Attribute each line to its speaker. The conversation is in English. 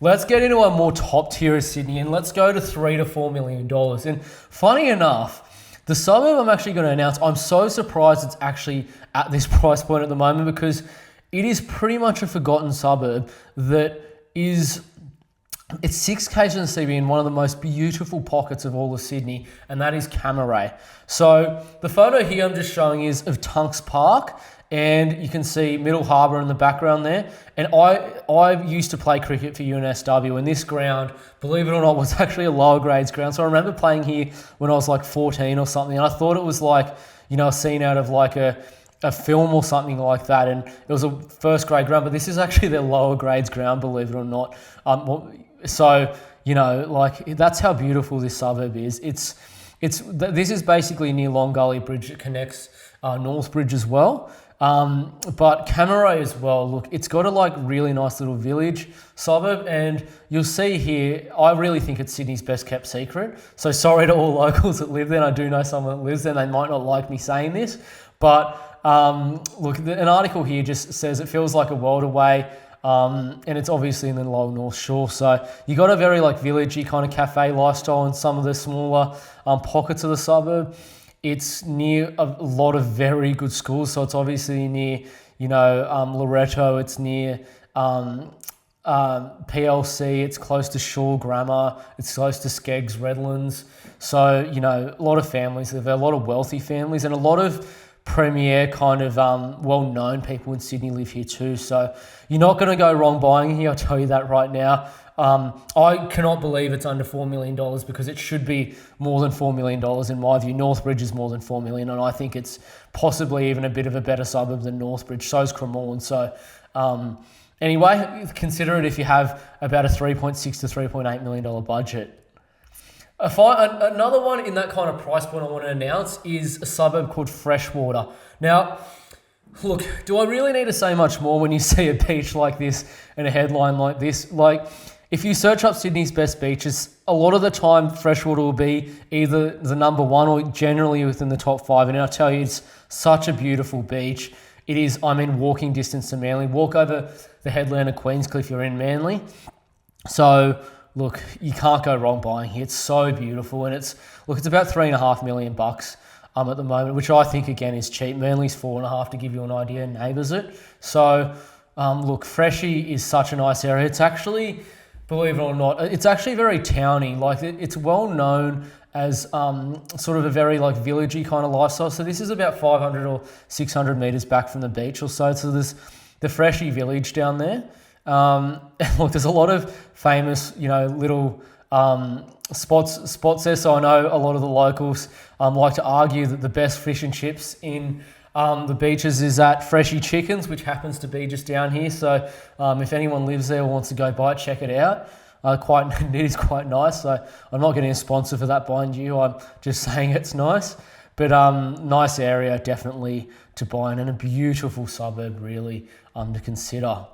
Speaker 1: Let's get into a more top tier of Sydney and let's go to $3 to $4 million. And funny enough, the suburb I'm actually going to announce, I'm so surprised it's actually at this price point at the moment because it is pretty much a forgotten suburb that is, it's 6 k's from the CBD in one of the most beautiful pockets of all of Sydney, and that is Camaray. So the photo here I'm just showing is of Tunks Park, and you can see Middle Harbour in the background there. And I used to play cricket for UNSW, and this ground, believe it or not, was actually a lower grades ground. So I remember playing here when I was like 14 or something, and I thought it was like, you know, a scene out of like a film or something like that, and it was a first grade ground, but this is actually their lower grades ground, believe it or not. So, you know, like that's how beautiful this suburb is. This is basically near Long Gully Bridge. It connects Northbridge as well. But Camaray as well, look, it's got a like really nice little village suburb, and you'll see here, I really think it's Sydney's best kept secret. So sorry to all locals that live there, and I do know someone that lives there, and they might not like me saying this, but look, an article here just says it feels like a world away, and it's obviously in the Lower North Shore. So you got a very like villagey kind of cafe lifestyle in some of the smaller pockets of the suburb. It's near a lot of very good schools. So it's obviously near, you know, Loreto. It's near PLC. It's close to Shaw Grammar. It's close to Skeggs, Redlands. So, you know, a lot of families live there, a lot of wealthy families, and a lot of premier kind of well-known people in Sydney live here too. So you're not going to go wrong buying here, I'll tell you that right now. I cannot believe it's under $4 million because it should be more than $4 million in my view. Northbridge is more than $4 million, and I think it's possibly even a bit of a better suburb than Northbridge. So is Cremorne. So anyway, consider it if you have about a $3.6 to $3.8 million budget. Another one in that kind of price point I want to announce is a suburb called Freshwater. Now, look, do I really need to say much more when you see a beach like this and a headline like this? Like, if you search up Sydney's best beaches, a lot of the time Freshwater will be either the number one or generally within the top 5. And I'll tell you, it's such a beautiful beach. It is, I'm in walking distance to Manly. Walk over the headland of Queenscliff if you're in Manly. So, look, you can't go wrong buying here. It's so beautiful, and it's about $3.5 million at the moment, which I think again is cheap. Manly's 4.5 to give you an idea. Neighbours it. So, look, Freshie is such a nice area. It's actually, believe it or not, it's actually very towny. Like it's well known as sort of a very like villagey kind of lifestyle. So this is about 500 or 600 meters back from the beach or so. So there's the Freshie village down there. Look, there's a lot of famous, you know, little spots there. So I know a lot of the locals like to argue that the best fish and chips in the beaches is at Freshie Chickens, which happens to be just down here. So if anyone lives there or wants to go by it, check it out. It is quite nice. So I'm not getting a sponsor for that, mind you. I'm just saying it's nice. But nice area definitely to buy in, and a beautiful suburb really to consider.